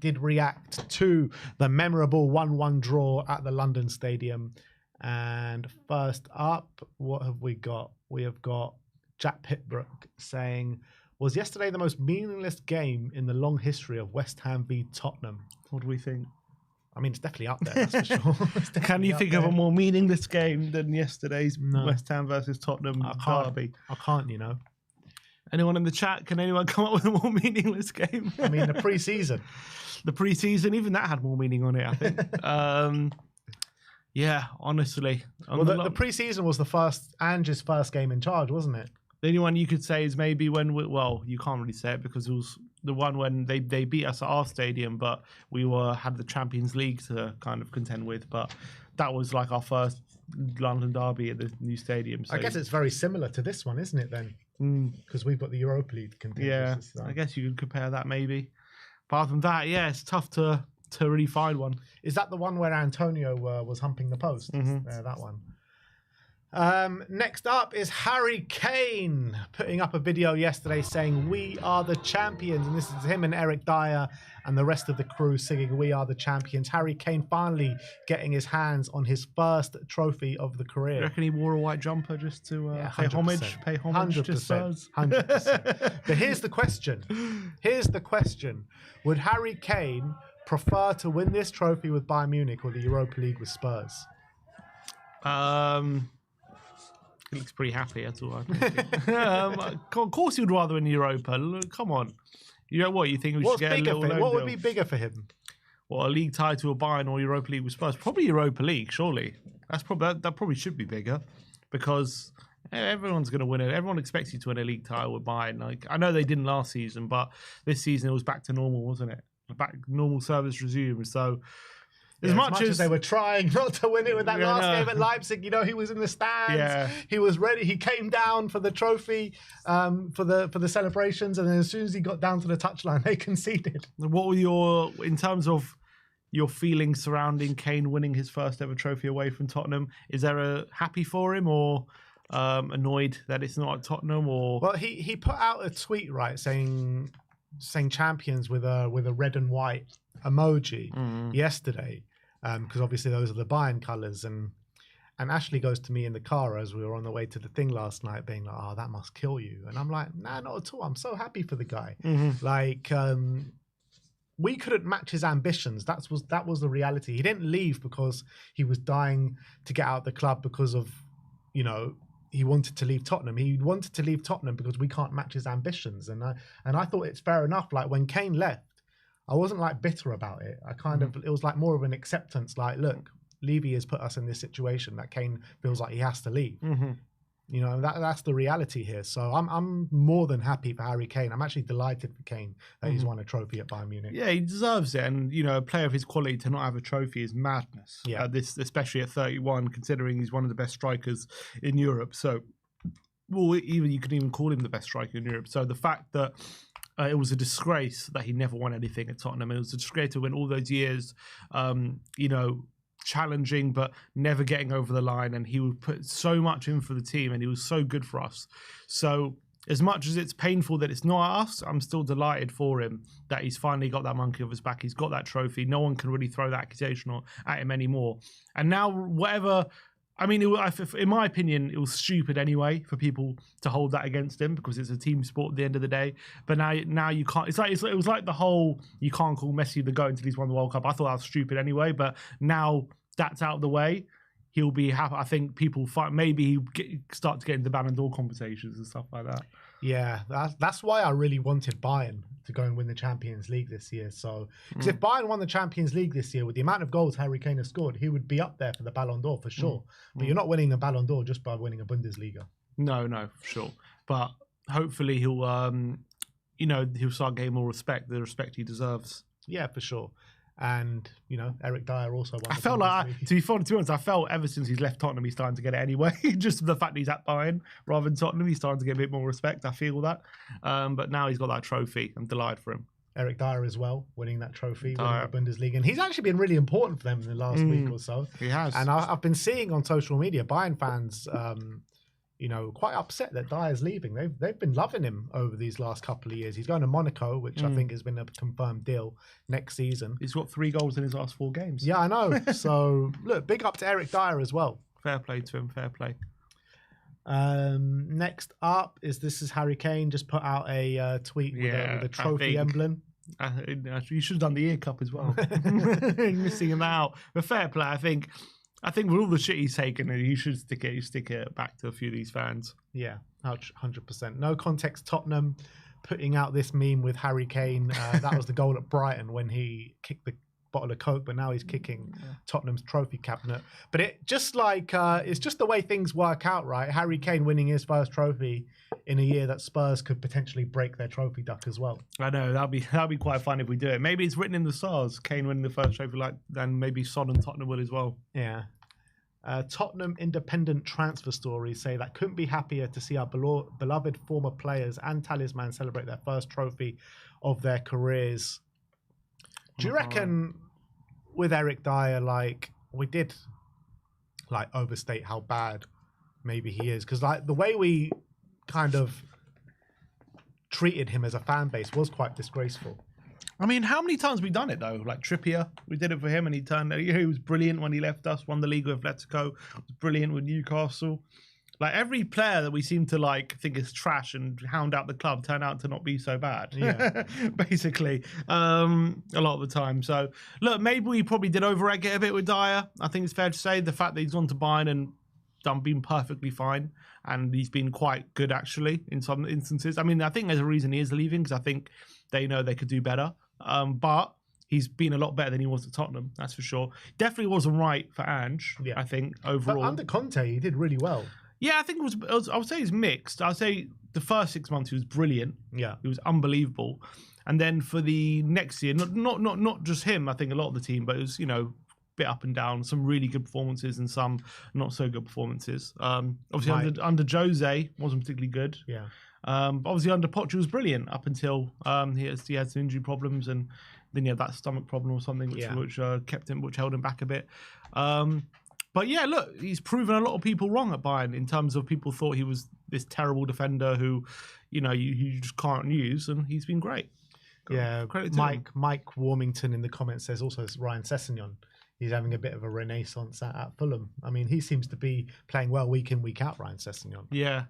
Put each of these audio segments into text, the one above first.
did react to the memorable 1-1 draw at the London Stadium. And first up, what have we got? We have got Jack Pitbrook saying, was yesterday the most meaningless game in the long history of West Ham v Tottenham? What do we think? I mean, it's definitely up there, that's for sure. Can you think of a more meaningless game than yesterday's West Ham versus Tottenham derby? I can't, you know. Anyone in the chat, can anyone come up with a more meaningless game? I mean, the pre-season. The pre-season, even that had more meaning on it, I think. Yeah, honestly. Well, the pre-season was Ange's first game in charge, wasn't it? The only one you could say is maybe when, you can't really say it because it was the one when they beat us at our stadium, but we had the Champions League to kind of contend with. But that was like our first London derby at the new stadium. So I guess it's very similar to this one, isn't it then? Because we've got the Europa League contenders. Yeah, so. I guess you could compare that maybe. Apart from that, yeah, it's tough to really find one. Is that the one where Antonio was humping the post? That one. Next up is Harry Kane putting up a video yesterday saying we are the champions, and this is him and Eric Dyer and the rest of the crew singing we are the champions. Harry Kane finally getting his hands on his first trophy of the career. You reckon he wore a white jumper just to pay homage 100%, to Spurs? 100%. But here's the question. Would Harry Kane prefer to win this trophy with Bayern Munich or the Europa League with Spurs? He looks pretty happy, that's all I think. Of course he would rather win Europa. Come on. You know what? You think we should get a little loan What would deal? be bigger for him? Well, a league title, or Bayern, or Europa League with Spurs? Probably Europa League, surely. That probably should be bigger because everyone's going to win it. Everyone expects you to win a league title with Bayern. Like, I know they didn't last season, but this season it was back to normal, wasn't it? Normal service resumed. So as much as they were trying not to win it with that last game at Leipzig, you know, he was in the stands. Yeah. He was ready. He came down for the trophy, for the celebrations, and then as soon as he got down to the touchline, they conceded. What were in terms of your feelings surrounding Kane winning his first ever trophy away from Tottenham? Is there a happy for him or annoyed that it's not at Tottenham? Or well, he put out a tweet saying champions with a red and white emoji yesterday. Because obviously those are the Bayern colours, and Ashley goes to me in the car as we were on the way to the thing last night, being like, "Oh, that must kill you," and I'm like, "Nah, not at all. I'm so happy for the guy. Like, we couldn't match his ambitions. That was the reality. He didn't leave because he was dying to get out of the club because of, you know, he wanted to leave Tottenham. He wanted to leave Tottenham because we can't match his ambitions, and I thought it's fair enough. Like when Kane left, I wasn't like bitter about it. I kind of, it was like more of an acceptance. Like, look, Levy has put us in this situation that Kane feels like he has to leave. You know, that's the reality here. So I'm more than happy for Harry Kane. I'm actually delighted for Kane that he's won a trophy at Bayern Munich. Yeah, he deserves it. And, you know, a player of his quality to not have a trophy is madness. Yeah. Especially at 31, considering he's one of the best strikers in Europe. So, well, you could even call him the best striker in Europe. So the fact that it was a disgrace that he never won anything at Tottenham. It was a disgrace to win all those years, you know, challenging but never getting over the line. And he would put so much in for the team, and he was so good for us. So as much as it's painful that it's not us, I'm still delighted for him that he's finally got that monkey off his back. He's got that trophy. No one can really throw that accusation at him anymore. And now whatever... I mean, in my opinion, it was stupid anyway for people to hold that against him because it's a team sport at the end of the day. But now you can't. It was like the whole you can't call Messi the GOAT until he's won the World Cup. I thought that was stupid anyway. But now that's out of the way, he'll be happy. I think people maybe he'll start to get into Ballon d'Or conversations and stuff like that. Yeah, that's why I really wanted Bayern to go and win the Champions League this year. So, because if Bayern won the Champions League this year with the amount of goals Harry Kane has scored, he would be up there for the Ballon d'Or for sure. But you're not winning the Ballon d'Or just by winning a Bundesliga. No, for sure. But hopefully he'll, you know, he'll start getting more respect, the respect he deserves. Yeah, for sure. And, you know, Eric Dyer also won. I felt like, to be honest, I felt ever since he's left Tottenham, he's starting to get it anyway. Just the fact that he's at Bayern rather than Tottenham, he's starting to get a bit more respect. I feel that. But now he's got that trophy. I'm delighted for him. Eric Dyer as well, winning that trophy, winning the Bundesliga. And he's actually been really important for them in the last week or so. He has. And I've been seeing on social media, Bayern fans, quite upset that Dyer's leaving. They've been loving him over these last couple of years. He's going to Monaco, which I think has been a confirmed deal next season. He's got 3 goals in his last 4 games. Yeah, I know. So, look, big up to Eric Dyer as well. Fair play to him, fair play. Next up is Harry Kane just put out a tweet with a trophy emblem. You should have done the ear cup as well. Missing him out. But fair play, I think with all the shit he's taken, you should stick it back to a few of these fans. Yeah, 100%. No context. Tottenham putting out this meme with Harry Kane. That was the goal at Brighton when he kicked the bottle of Coke, but now he's kicking Tottenham's trophy cabinet. But it's just the way things work out, right? Harry Kane winning his first trophy in a year that Spurs could potentially break their trophy duck as well. I know, that'd be quite fun if we do it. Maybe it's written in the stars, Kane winning the first trophy, then maybe Son and Tottenham will as well. Yeah. Tottenham independent transfer stories say that couldn't be happier to see our beloved former players and talisman celebrate their first trophy of their careers. Do you reckon with Eric Dyer, we did overstate how bad maybe he is? Because the way we kind of treated him as a fan base was quite disgraceful. I mean, how many times have we done it though? Like Trippier, we did it for him, and he was brilliant when he left us. Won the league with Atletico. Was brilliant with Newcastle. Like every player that we seem to think is trash and hound out the club turned out to not be so bad. Yeah, basically, a lot of the time. So look, maybe we probably did overegg it a bit with Dyer. I think it's fair to say the fact that he's gone to Bayern and been perfectly fine, and he's been quite good actually in some instances. I mean, I think there's a reason he is leaving, because I think they know they could do better. But he's been a lot better than he was at Tottenham, that's for sure. Definitely wasn't right for Ange, I think, overall. But under Conte, he did really well. Yeah, I think it was I would say it's mixed. I would say the first 6 months he was brilliant. Yeah. He was unbelievable. And then for the next year, not just him, I think a lot of the team, but it was, bit up and down, some really good performances and some not so good performances. Obviously under Jose wasn't particularly good. Yeah. But obviously under Poch was brilliant up until he had some injury problems, and then he had that stomach problem or something which held him back a bit. But yeah, look, he's proven a lot of people wrong at Bayern in terms of people thought he was this terrible defender who, you just can't use, and he's been great. Credit to Mike Warmington in the comments says also it's Ryan Sessegnon. He's having a bit of a renaissance at Fulham. I mean, he seems to be playing well week in, week out, Ryan Sessegnon. Yeah.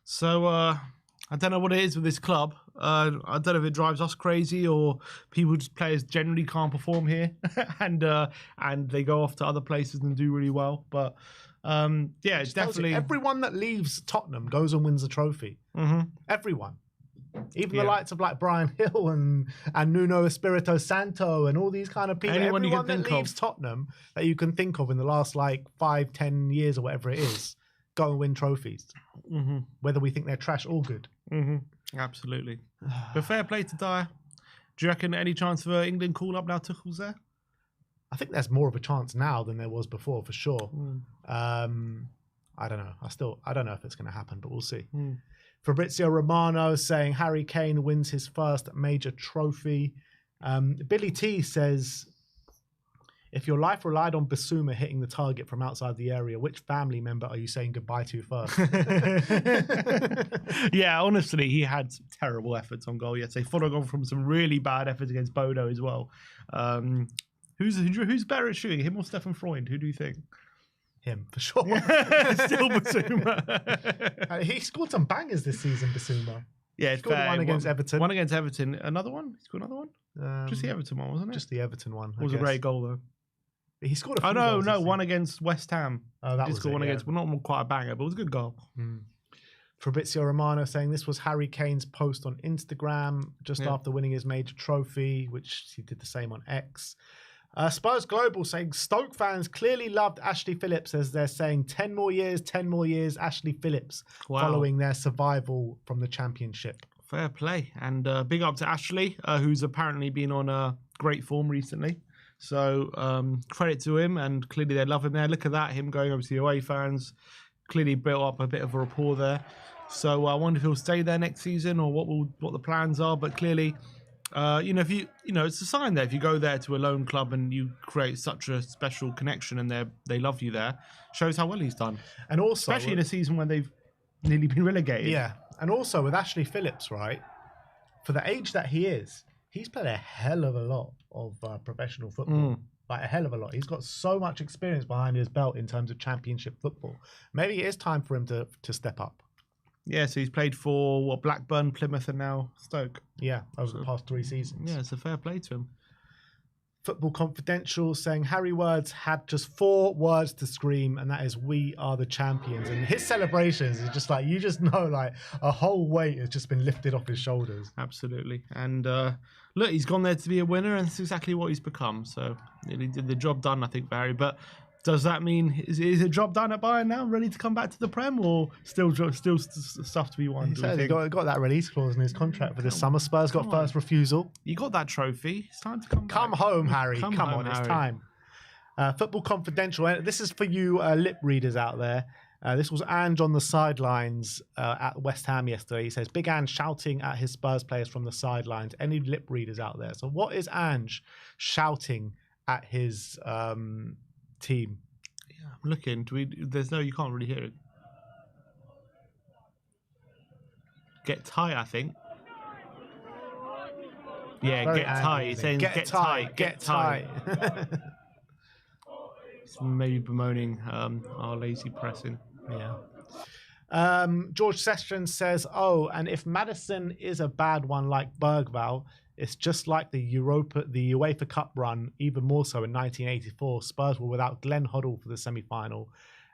So I don't know what it is with this club. I don't know if it drives us crazy or players generally can't perform here and they go off to other places and do really well. But it's definitely... Everyone that leaves Tottenham goes and wins a trophy. Mm-hmm. Everyone. Even the likes of Brian Hill and Nuno Espirito Santo and all these kind of people. Everyone that leaves Tottenham that you can think of in the last 5-10 years or whatever it is, go and win trophies. Mm-hmm. Whether we think they're trash or good. Mm-hmm. Absolutely. But fair play to Dyer. Do you reckon any chance for England call up now Tuchel's there? I think there's more of a chance now than there was before, for sure. I don't know. I don't know if it's going to happen, but we'll see. Fabrizio Romano saying Harry Kane wins his first major trophy. Billy T says, if your life relied on Basuma hitting the target from outside the area, which family member are you saying goodbye to first? Yeah, honestly, he had some terrible efforts on goal yesterday. Following on from some really bad efforts against Bodo as well. Who's better at shooting, him or Stefan Freund? Who do you think? Him, for sure. Still Basuma. He scored some bangers this season, Basuma. Yeah, he scored one against Everton. One against Everton. Another one? He scored another one? Just the Everton one, wasn't it? Just the Everton one. It was a great goal, though. He scored a few goals. No, one against West Ham. Oh, that was one against, well, not quite a banger, but it was a good goal. Fabrizio Romano saying this was Harry Kane's post on Instagram just after winning his major trophy, which he did the same on X. Spurs Global saying Stoke fans clearly loved Ashley Phillips as they're saying 10 more years, Ashley Phillips, following their survival from the Championship. Fair play. And big up to Ashley, who's apparently been on great form recently. So credit to him, and clearly they love him there. Look at that, him going over to the away fans. Clearly built up a bit of a rapport there. So I wonder if he'll stay there next season or what the plans are. But clearly... it's a sign there. If you go there to a lone club and you create such a special connection and they love you there, shows how well he's done. And also, especially in a season when they've nearly been relegated. Yeah, and also with Ashley Phillips, right? For the age that he is, he's played a hell of a lot of professional football. Like a hell of a lot. He's got so much experience behind his belt in terms of championship football. Maybe it is time for him to step up. Yeah, so he's played for Blackburn, Plymouth, and now Stoke. Yeah, over the past 3 seasons. Yeah, it's a fair play to him. Football Confidential saying Harry Words had just 4 words to scream, and that is "We are the champions." And his celebrations is just like, you just know, like a whole weight has just been lifted off his shoulders. Absolutely. And look, he's gone there to be a winner, and it's exactly what he's become. So he did the job done, I think, for Harry. But does that mean is the job done at Bayern now, ready to come back to the Prem, or still stuff to be won? He said he got that release clause in his contract for this summer. Spurs got first refusal. You got that trophy. It's time to come back. Come home, Harry. Come on, Harry. It's time. Football Confidential. This is for you lip readers out there. This was Ange on the sidelines at West Ham yesterday. He says, Big Ange shouting at his Spurs players from the sidelines. Any lip readers out there? So what is Ange shouting at his team? Yeah, I'm looking. You can't really hear it. Get tight, I think. Yeah, Very get tight. He's saying get tight. Get tight. It's maybe bemoaning our lazy pressing. Yeah. George Sessions says, and if Maddison is a bad one like Bergvall, it's just like the UEFA Cup run, even more so in 1984. Spurs were without Glenn Hoddle for the semi-final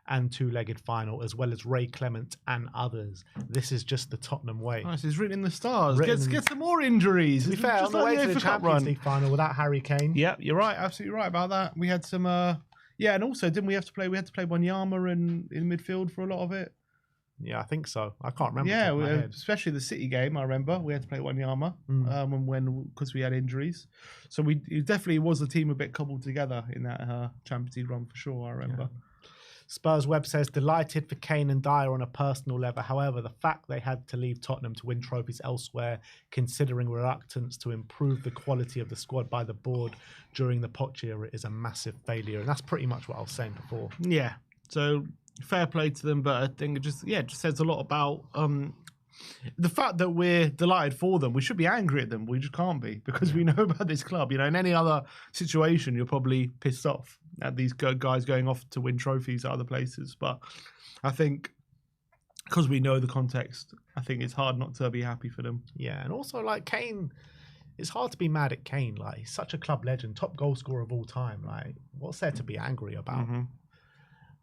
and 2-legged final, as well as Ray Clement and others. This is just the Tottenham way. Nice, it's written in the stars. Get some more injuries. To be fair, on the way to the Champions League final without Harry Kane. Yeah, you're right. Absolutely right about that. We had some... and also, didn't we have to play... We had to play Wanyama in midfield for a lot of it. Yeah, I think so. I can't remember. Yeah, especially the City game. I remember we had to play Wanyama because we had injuries. So it definitely was a team a bit cobbled together in that Champions League run for sure. I remember. Yeah. Spurs Web says delighted for Kane and Dyer on a personal level. However, the fact they had to leave Tottenham to win trophies elsewhere, considering reluctance to improve the quality of the squad by the board during the Poch era, is a massive failure. And that's pretty much what I was saying before. Yeah. So fair play to them, but I think it just says a lot about the fact that we're delighted for them. We should be angry at them. We just can't be, because we know about this club. You know, in any other situation, you're probably pissed off at these guys going off to win trophies at other places. But I think because we know the context, I think it's hard not to be happy for them. Yeah, and also like Kane, it's hard to be mad at Kane. Like, he's such a club legend, top goal scorer of all time. Like, what's there to be angry about?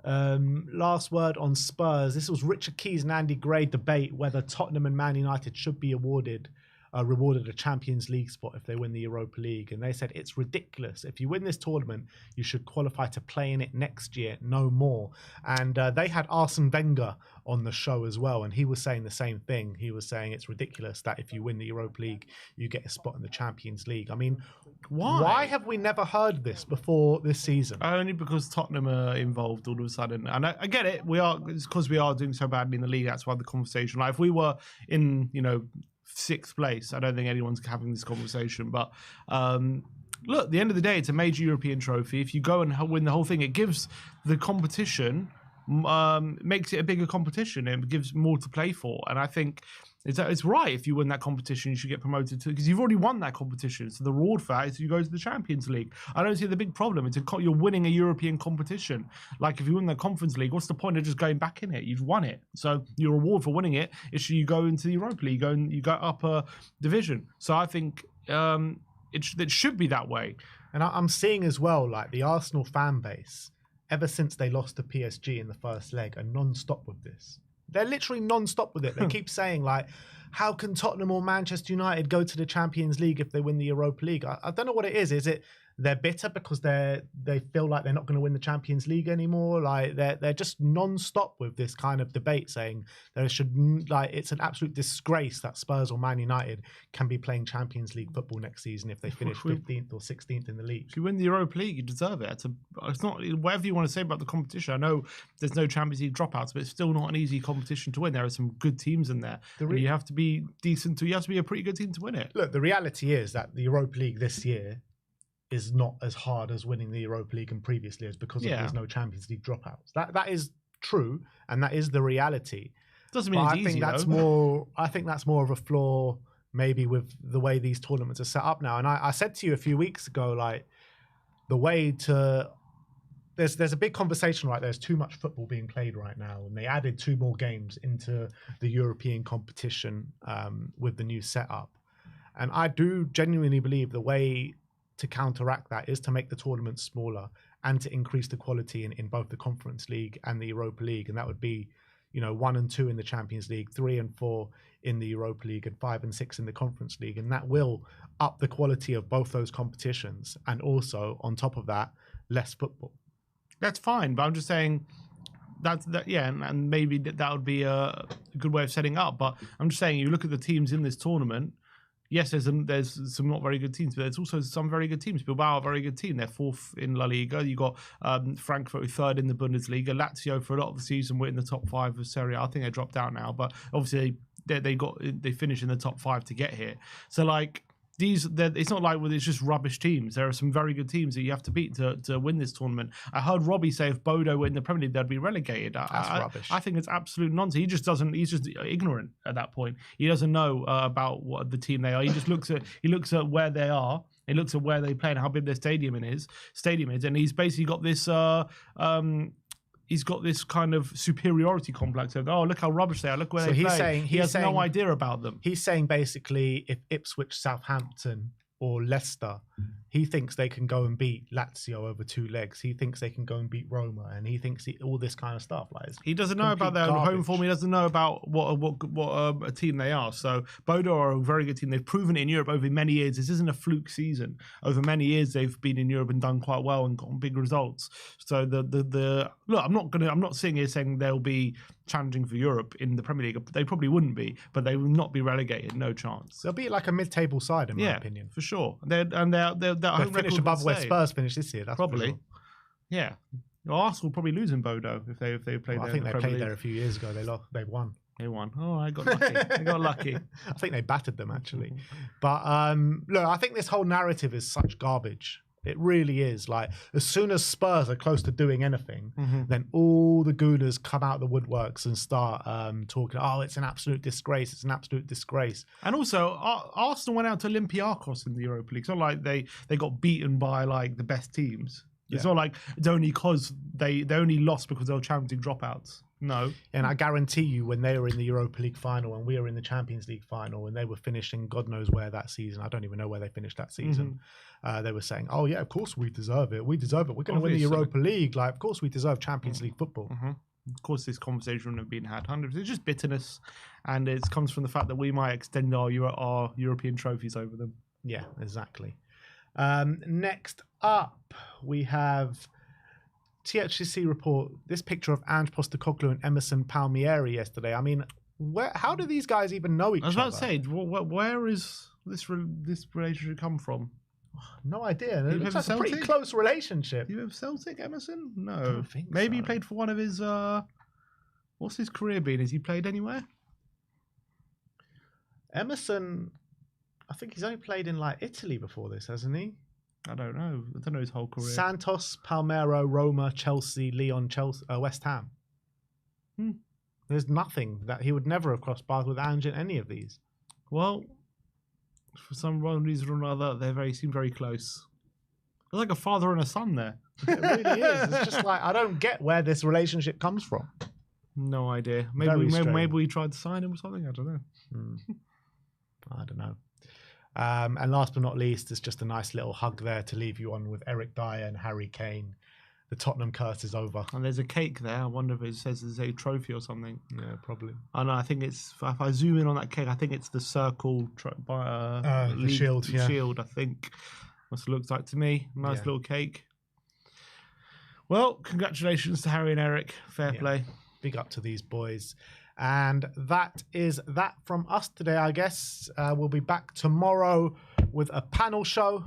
Last word on Spurs. This was Richard Keys and Andy Gray debate whether Tottenham and Man United should be rewarded a Champions League spot if they win the Europa League. And they said it's ridiculous. If you win this tournament, you should qualify to play in it next year, no more. And they had Arsene Wenger on the show as well, and he was saying the same thing. He was saying it's ridiculous that if you win the Europa League, you get a spot in the Champions League. I mean, why have we never heard this before this season? Only because Tottenham are involved all of a sudden. And I get it. It's because we are doing so badly in the league. That's why the conversation. Like, if we were in, 6th place, I don't think anyone's having this conversation. But look, at the end of the day, it's a major European trophy. If you go and win the whole thing, it gives the competition, makes it a bigger competition, and gives more to play for. And I think it's right. If you win that competition, you should get promoted to, because you've already won that competition. So the reward for that is you go to the Champions League. I don't see the big problem. You're winning a European competition. Like, if you win the Conference League, what's the point of just going back in it? You've won it. So your reward for winning it is you go into the Europa League, you go up a division. So I think it should be that way. And I'm seeing as well, like, the Arsenal fan base, ever since they lost to PSG in the first leg, are non-stop with this. They're literally non-stop with it. They keep saying, like, how can Tottenham or Manchester United go to the Champions League if they win the Europa League? I don't know what it is. Is it they're bitter because they feel like they're not going to win the Champions League anymore? Like, they're just non-stop with this kind of debate, saying there should, like, it's an absolute disgrace that Spurs or Man United can be playing Champions League football next season if they finish 15th or 16th in the league. If you win the Europa League, you deserve it. It's not, whatever you want to say about the competition. I know there's no Champions League dropouts, but it's still not an easy competition to win. There are some good teams in there. You have to be decent you have to be a pretty good team to win it. Look, the reality is that the Europa League this year is not as hard as winning the Europa League in previous years because there's no Champions League dropouts. That is true, and that is the reality. Doesn't mean it's easy, I think that's more of a flaw maybe with the way these tournaments are set up now. And I said to you a few weeks ago, like, the way to... There's a big conversation, right? There's too much football being played right now, and they added 2 more games into the European competition with the new setup. And I do genuinely believe the way to counteract that is to make the tournament smaller and to increase the quality in both the Conference League and the Europa League. And that would be, 1 and 2 in the Champions League, 3 and 4 in the Europa League, and 5 and 6 in the Conference League. And that will up the quality of both those competitions. And also, on top of that, less football. That's fine, but I'm just saying and maybe that would be a good way of setting up. But I'm just saying, you look at the teams in this tournament. Yes, there's some not very good teams, but there's also some very good teams. Bilbao are a very good team. They're 4th in La Liga. You got Frankfurt 3rd in the Bundesliga. Lazio for a lot of the season were in the top 5 of Serie A. I think they dropped out now, but obviously they finished in the top 5 to get here. So like. It's not like it's just rubbish teams. There are some very good teams that you have to beat to win this tournament. I heard Robbie say if Bodo were in the Premier League, they'd be relegated. That's rubbish. I think it's absolute nonsense. He's just ignorant at that point. He doesn't know about what the team they are. He just looks at where they are. He looks at where they play and how big their stadium is, and he's basically got this. He's got this kind of superiority complex of, look how rubbish they are, look where they play. He has no idea about them. He's saying basically if Ipswich, Southampton or Leicester, he thinks they can go and beat Lazio over 2 legs. He thinks they can go and beat Roma, and he thinks all this kind of stuff. Like, he doesn't know about their home form. He doesn't know about what a team they are. So Bodo are a very good team. They've proven it in Europe over many years. This isn't a fluke season. Over many years, they've been in Europe and done quite well and gotten big results. So look, I'm not sitting here saying they'll be challenging for Europe in the Premier League. They probably wouldn't be, but they will not be relegated. No chance. They'll be like a mid-table side, in my opinion, for sure. They'll finish above where Spurs finished this year. That's probably. Sure. Yeah. Arsenal probably lose in Bodo if they played there. I think they played there a few years ago. They won. They won. Oh, I got lucky. They got lucky. I think they battered them actually. But look, I think this whole narrative is such garbage. It really is. Like, as soon as Spurs are close to doing anything, then all the Gooners come out the woodworks and start talking, it's an absolute disgrace. It's an absolute disgrace. And also, Arsenal went out to Olympiacos in the Europa League. It's not like they got beaten by, like, the best teams. Yeah. It's not like it's only because they only lost because they were Champions League dropouts. No. And I guarantee you, when they were in the Europa League final and we were in the Champions League final and they were finishing God knows where that season, I don't even know where they finished that season, they were saying, of course we deserve it. We deserve it. We're going to win the Europa League. Like, of course we deserve Champions League football. Of course this conversation wouldn't have been had. It's just bitterness, and it comes from the fact that we might extend our European trophies over them. Yeah, exactly. Next up, we have... THCC report this picture of Ange Postecoglou and Emerson Palmieri yesterday. I mean, how do these guys even know each other? I was about to say, where is this relationship come from? No idea. It looks like a pretty close relationship. You have Celtic, Emerson? No. I don't think Maybe so. He played for one of his... what's his career been? Has he played anywhere? Emerson, I think he's only played in like Italy before this, hasn't he? I don't know. I don't know his whole career. Santos, Palmero, Roma, Chelsea, Lyon, West Ham. There's nothing that he would never have crossed paths with Ange in any of these. Well, for some reason or another, they seem very close. There's like a father and a son there. It really is. It's just like, I don't get where this relationship comes from. No idea. Maybe we tried to sign him or something. I don't know. I don't know. And last but not least, it's just a nice little hug there to leave you on with Eric Dyer and Harry Kane. The Tottenham curse is over. And there's a cake there. I wonder if it says there's a trophy or something. Yeah, probably. I know. I think it's, if I zoom in on that cake, I think it's the circle the shield. Yeah. Shield, I think. That's what it looks like to me. Nice little cake. Well, congratulations to Harry and Eric. Fair play. Big up to these boys. And that is that from us today, I guess. We'll be back tomorrow with a panel show.